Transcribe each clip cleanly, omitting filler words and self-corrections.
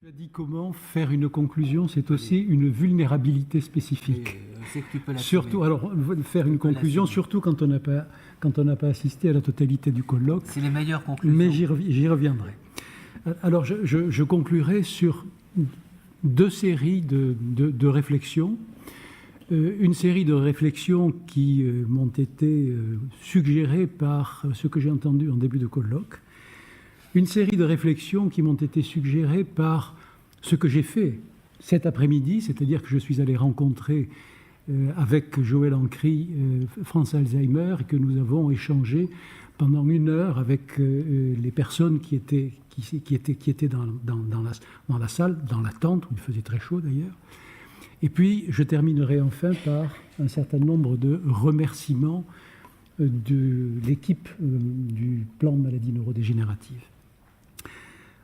Tu as dit comment faire une conclusion, c'est aussi une vulnérabilité spécifique. C'est que tu peux surtout, alors faire une conclusion, surtout quand on n'a pas assisté à la totalité du colloque. C'est les meilleures conclusions. Mais j'y reviendrai. Alors je conclurai sur deux séries de réflexions. Une série de réflexions qui m'ont été suggérées par ce que j'ai entendu en début de colloque. Une série de réflexions qui m'ont été suggérées par ce que j'ai fait cet après-midi, c'est-à-dire que je suis allé rencontrer avec Joël Ancry France Alzheimer et que nous avons échangé pendant 1 heure avec les personnes qui étaient dans la salle, dans la tente, où il faisait très chaud d'ailleurs. Et puis, je terminerai enfin par un certain nombre de remerciements de l'équipe du plan de maladies neurodégénératives.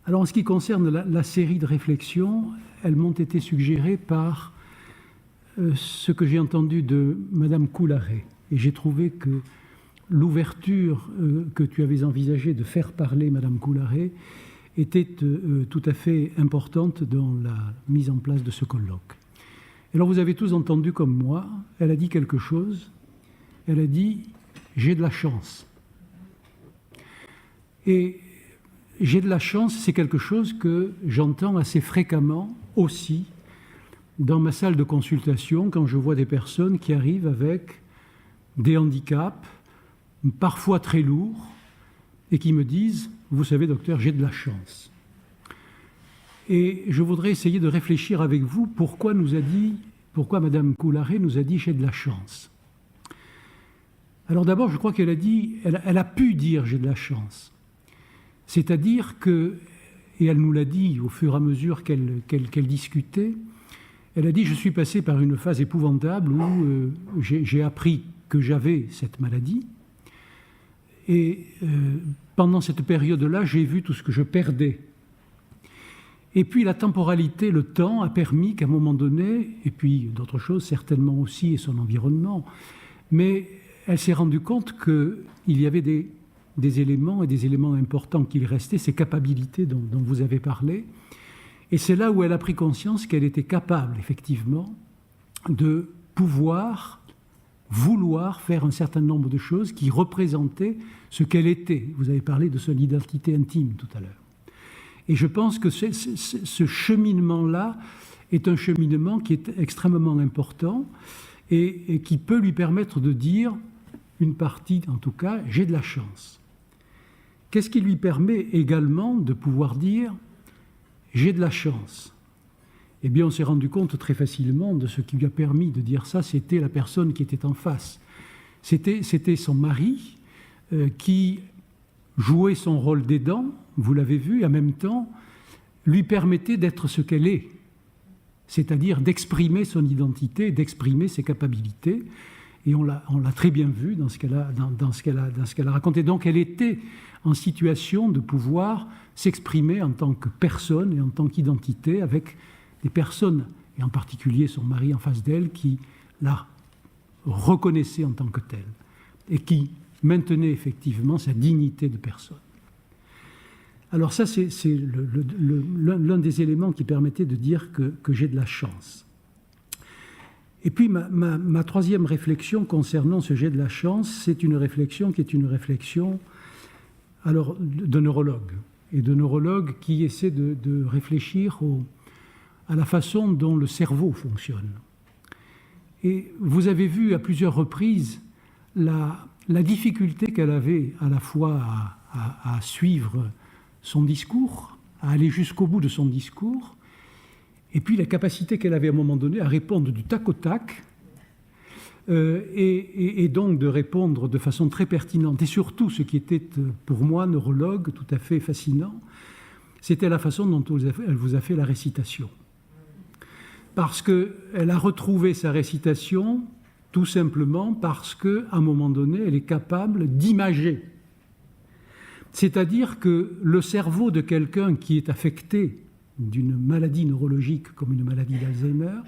Alors, en ce qui concerne la série de réflexions, elles m'ont été suggérées par ce que j'ai entendu de Madame Coularet. Et j'ai trouvé que l'ouverture que tu avais envisagé de faire parler Madame Coularet était tout à fait importante dans la mise en place de ce colloque. Alors vous avez tous entendu comme moi, elle a dit quelque chose, elle a dit « j'ai de la chance ». Et j'ai de la chance, c'est quelque chose que j'entends assez fréquemment aussi dans ma salle de consultation quand je vois des personnes qui arrivent avec des handicaps, parfois très lourds, et qui me disent « vous savez docteur, j'ai de la chance ». Et je voudrais essayer de réfléchir avec vous pourquoi Madame Coularet nous a dit « j'ai de la chance ». Alors d'abord, je crois qu'elle a dit, elle a pu dire « j'ai de la chance ». C'est-à-dire que, et elle nous l'a dit au fur et à mesure qu'elle discutait, elle a dit « je suis passée par une phase épouvantable où j'ai appris que j'avais cette maladie et pendant cette période-là, j'ai vu tout ce que je perdais. Et puis la temporalité, le temps a permis qu'à un moment donné, et puis d'autres choses certainement aussi et son environnement, mais elle s'est rendue compte qu'il y avait des éléments et des éléments importants qui lui restaient, ces capacités dont vous avez parlé. Et c'est là où elle a pris conscience qu'elle était capable, effectivement, de vouloir faire un certain nombre de choses qui représentaient ce qu'elle était. Vous avez parlé de son identité intime tout à l'heure. Et je pense que ce cheminement-là est un cheminement qui est extrêmement important et qui peut lui permettre de dire, une partie en tout cas, j'ai de la chance. Qu'est-ce qui lui permet également de pouvoir dire j'ai de la chance? Eh bien, on s'est rendu compte très facilement de ce qui lui a permis de dire ça, c'était la personne qui était en face. C'était son mari qui jouait son rôle d'aidant, vous l'avez vu, et en même temps lui permettait d'être ce qu'elle est, c'est-à-dire d'exprimer son identité, d'exprimer ses capacités. Et on l'a très bien vu dans ce qu'elle a raconté. Donc elle était en situation de pouvoir s'exprimer en tant que personne et en tant qu'identité avec des personnes, et en particulier son mari en face d'elle, qui la reconnaissait en tant que telle et qui maintenait effectivement sa dignité de personne. Alors ça, c'est l'un des éléments qui permettait de dire que j'ai de la chance. Et puis ma troisième réflexion concernant ce j'ai de la chance, c'est une réflexion qui est une réflexion alors, de neurologue, et de neurologue qui essaie de réfléchir à la façon dont le cerveau fonctionne. Et vous avez vu à plusieurs reprises la difficulté qu'elle avait à la fois à suivre son discours, à aller jusqu'au bout de son discours, et puis la capacité qu'elle avait à un moment donné à répondre du tac au tac, et donc de répondre de façon très pertinente. Et surtout, ce qui était pour moi, neurologue, tout à fait fascinant, c'était la façon dont elle vous a fait la récitation. Parce qu'elle a retrouvé sa récitation tout simplement parce qu'à un moment donné, elle est capable d'imager. C'est-à-dire que le cerveau de quelqu'un qui est affecté d'une maladie neurologique comme une maladie d'Alzheimer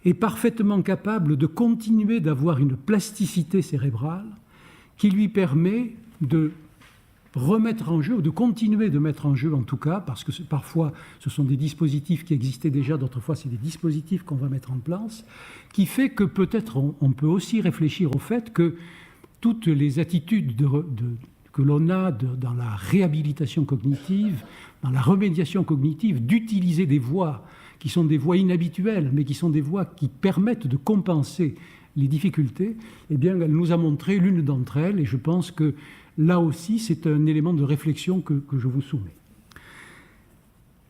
est parfaitement capable de continuer d'avoir une plasticité cérébrale qui lui permet de remettre en jeu, ou de continuer de mettre en jeu en tout cas, parce que parfois ce sont des dispositifs qui existaient déjà, d'autres fois c'est des dispositifs qu'on va mettre en place, qui fait que peut-être on peut aussi réfléchir au fait que toutes les attitudes que l'on a dans la réhabilitation cognitive, dans la remédiation cognitive, d'utiliser des voies qui sont des voies inhabituelles, mais qui sont des voies qui permettent de compenser les difficultés, eh bien, elle nous a montré l'une d'entre elles, et je pense que là aussi, c'est un élément de réflexion que je vous soumets.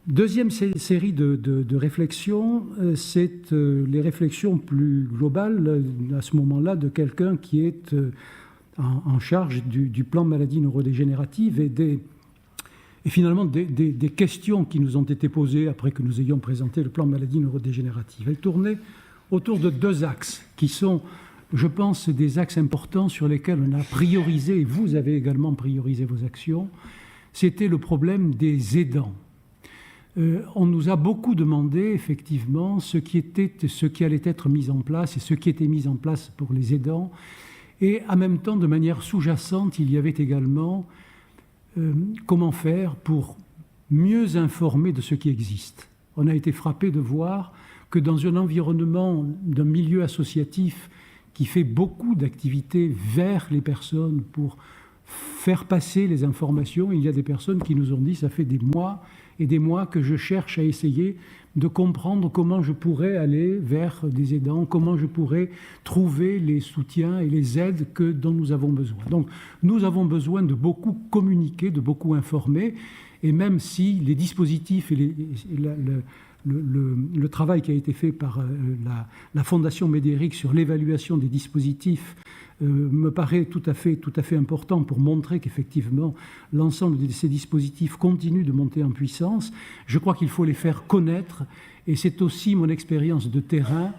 Deuxième série de réflexions, c'est les réflexions plus globales, à ce moment-là, de quelqu'un qui est en charge du plan maladie neurodégénérative et finalement des questions qui nous ont été posées après que nous ayons présenté le plan maladie neurodégénérative. Elles tournaient autour de deux axes qui sont, je pense, des axes importants sur lesquels on a priorisé, et vous avez également priorisé vos actions. C'était le problème des aidants. On nous a beaucoup demandé, effectivement, ce qui allait être mis en place et ce qui était mis en place pour les aidants. Et en même temps, de manière sous-jacente, il y avait également comment faire pour mieux informer de ce qui existe. On a été frappé de voir que dans un environnement d'un milieu associatif qui fait beaucoup d'activités vers les personnes pour faire passer les informations, il y a des personnes qui nous ont dit « ça fait des mois et des mois que je cherche à essayer de comprendre comment je pourrais aller vers des aidants, comment je pourrais trouver les soutiens et les aides dont nous avons besoin. » Donc nous avons besoin de beaucoup communiquer, de beaucoup informer, et même si les dispositifs et le travail qui a été fait par la Fondation Médéric sur l'évaluation des dispositifs me paraît tout à fait important pour montrer qu'effectivement l'ensemble de ces dispositifs continuent de monter en puissance. Je crois qu'il faut les faire connaître, et c'est aussi mon expérience de terrain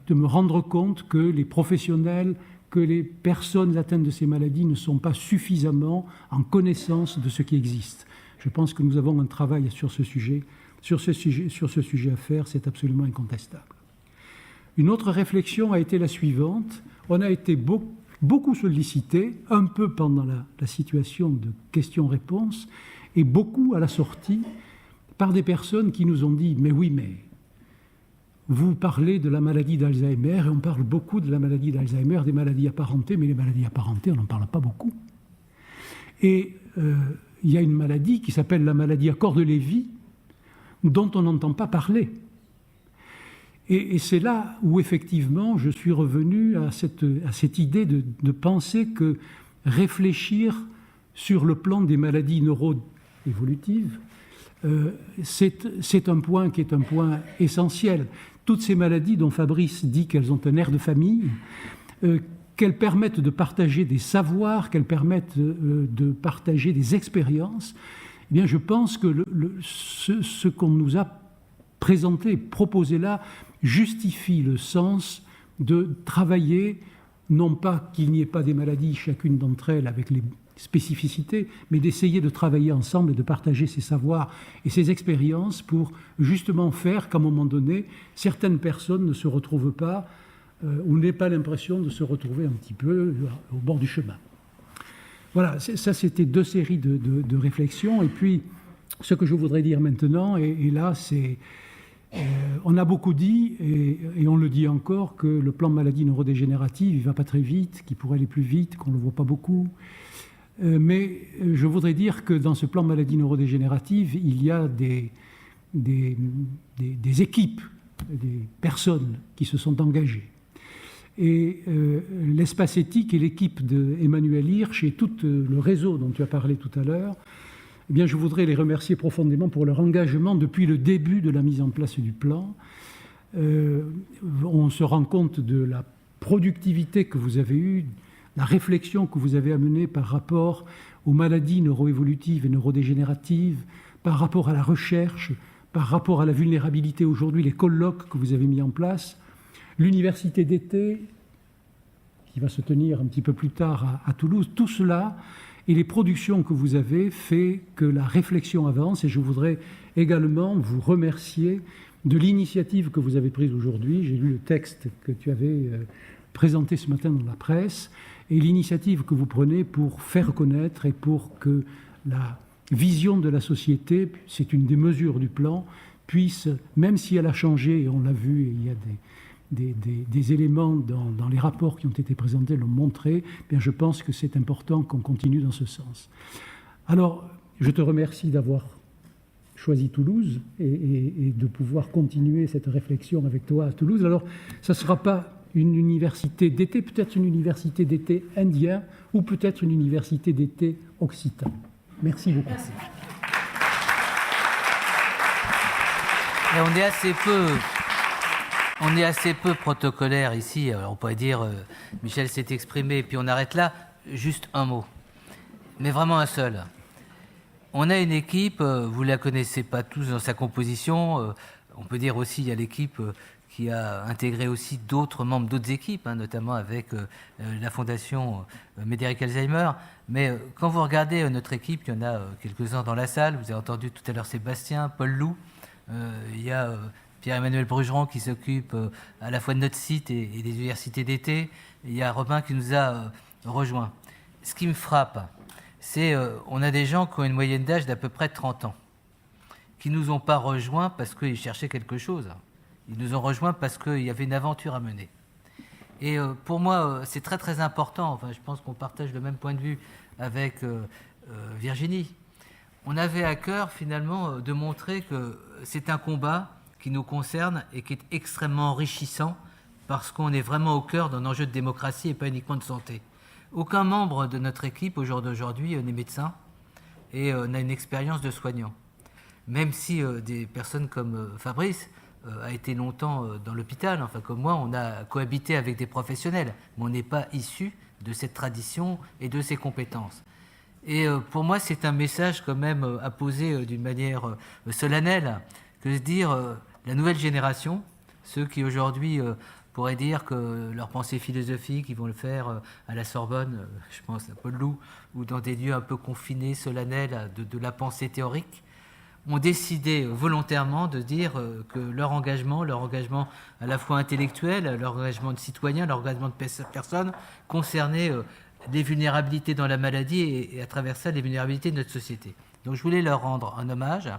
de me rendre compte que les professionnels, que les personnes atteintes de ces maladies ne sont pas suffisamment en connaissance de ce qui existe. Je pense que nous avons un travail sur ce sujet à faire, c'est absolument incontestable. Une autre réflexion a été la suivante. On a été beaucoup sollicité, un peu pendant la situation de questions-réponses, et beaucoup à la sortie, par des personnes qui nous ont dit « mais oui, mais vous parlez de la maladie d'Alzheimer, et on parle beaucoup de la maladie d'Alzheimer, des maladies apparentées, mais les maladies apparentées, on n'en parle pas beaucoup. » Et il y a une maladie qui s'appelle la maladie à Cordes-Lévy, dont on n'entend pas parler. Et c'est là où, effectivement, je suis revenu à cette idée de penser que réfléchir sur le plan des maladies neuroévolutives, c'est un point qui est un point essentiel. Toutes ces maladies dont Fabrice dit qu'elles ont un air de famille, qu'elles permettent de partager des savoirs, qu'elles permettent de partager des expériences, eh bien, je pense que ce qu'on nous a présenté, proposé là, justifie le sens de travailler, non pas qu'il n'y ait pas des maladies, chacune d'entre elles avec les spécificités, mais d'essayer de travailler ensemble et de partager ces savoirs et ces expériences pour justement faire qu'à un moment donné, certaines personnes ne se retrouvent pas ou n'aient pas l'impression de se retrouver un petit peu au bord du chemin. Voilà, ça c'était deux séries de réflexions. Et puis, ce que je voudrais dire maintenant, et là, c'est... on a beaucoup dit, et on le dit encore, que le plan maladie neurodégénérative, il ne va pas très vite, qu'il pourrait aller plus vite, qu'on ne le voit pas beaucoup. Mais je voudrais dire que dans ce plan maladie neurodégénérative, il y a des équipes, des personnes qui se sont engagées. Et l'espace éthique et l'équipe d'Emmanuel Hirsch et tout le réseau dont tu as parlé tout à l'heure, eh bien, je voudrais les remercier profondément pour leur engagement depuis le début de la mise en place du plan. On se rend compte de la productivité que vous avez eue, la réflexion que vous avez amenée par rapport aux maladies neuroévolutives et neurodégénératives, par rapport à la recherche, par rapport à la vulnérabilité aujourd'hui, les colloques que vous avez mis en place, l'université d'été qui va se tenir un petit peu plus tard à Toulouse, tout cela et les productions que vous avez fait que la réflexion avance. Et je voudrais également vous remercier de l'initiative que vous avez prise aujourd'hui. J'ai lu le texte que tu avais présenté ce matin dans la presse et l'initiative que vous prenez pour faire connaître et pour que la vision de la société, c'est une des mesures du plan, puisse, même si elle a changé, et on l'a vu, et il y a des éléments dans les rapports qui ont été présentés l'ont montré, bien je pense que c'est important qu'on continue dans ce sens. Alors, je te remercie d'avoir choisi Toulouse et de pouvoir continuer cette réflexion avec toi à Toulouse. Alors, ça ne sera pas une université d'été, peut-être une université d'été indien ou peut-être une université d'été occitan. Merci beaucoup. Merci. Et on est assez peu protocolaire ici. Alors on pourrait dire, Michel s'est exprimé, puis on arrête là. Juste un mot, mais vraiment un seul. On a une équipe, vous la connaissez pas tous dans sa composition. On peut dire aussi, il y a l'équipe qui a intégré aussi d'autres membres d'autres équipes, notamment avec la Fondation Médéric Alzheimer. Mais quand vous regardez notre équipe, il y en a quelques-uns dans la salle. Vous avez entendu tout à l'heure Sébastien, Paul Loup. Il y a Pierre-Emmanuel Brugeron qui s'occupe à la fois de notre site et des universités d'été. Il y a Robin qui nous a rejoints. Ce qui me frappe, c'est on a des gens qui ont une moyenne d'âge d'à peu près 30 ans, qui ne nous ont pas rejoints parce qu'ils cherchaient quelque chose. Ils nous ont rejoints parce qu'il y avait une aventure à mener. Et pour moi, c'est très très important. Enfin, je pense qu'on partage le même point de vue avec Virginie. On avait à cœur finalement de montrer que c'est un combat qui nous concerne et qui est extrêmement enrichissant parce qu'on est vraiment au cœur d'un enjeu de démocratie et pas uniquement de santé. Aucun membre de notre équipe au jour d'aujourd'hui n'est médecin et n'a une expérience de soignant. Même si des personnes comme Fabrice a été longtemps dans l'hôpital, enfin comme moi, on a cohabité avec des professionnels, mais on n'est pas issu de cette tradition et de ces compétences. Et pour moi, c'est un message quand même à poser d'une manière solennelle, que de dire la nouvelle génération, ceux qui aujourd'hui pourraient dire que leur pensée philosophique, ils vont le faire à la Sorbonne, je pense à Paul Loup, ou dans des lieux un peu confinés, solennels, de la pensée théorique, ont décidé volontairement de dire que leur engagement à la fois intellectuel, leur engagement de citoyen, leur engagement de personne, concernait les vulnérabilités dans la maladie et à travers ça les vulnérabilités de notre société. Donc je voulais leur rendre un hommage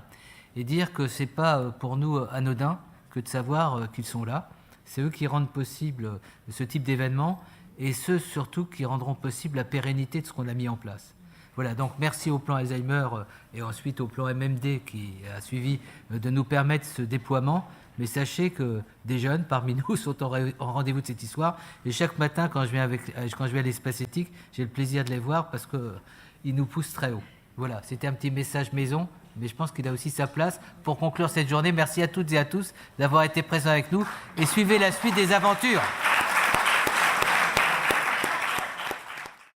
et dire que ce n'est pas pour nous anodin que de savoir qu'ils sont là. C'est eux qui rendent possible ce type d'événement et ceux surtout qui rendront possible la pérennité de ce qu'on a mis en place. Voilà, donc merci au plan Alzheimer et ensuite au plan MMD qui a suivi de nous permettre ce déploiement. Mais sachez que des jeunes parmi nous sont en rendez-vous de cette histoire. Et chaque matin, quand je vais à l'espace éthique, j'ai le plaisir de les voir parce qu'ils nous poussent très haut. Voilà, c'était un petit message maison, mais je pense qu'il a aussi sa place pour conclure cette journée. Merci à toutes et à tous d'avoir été présents avec nous et suivez la suite des aventures.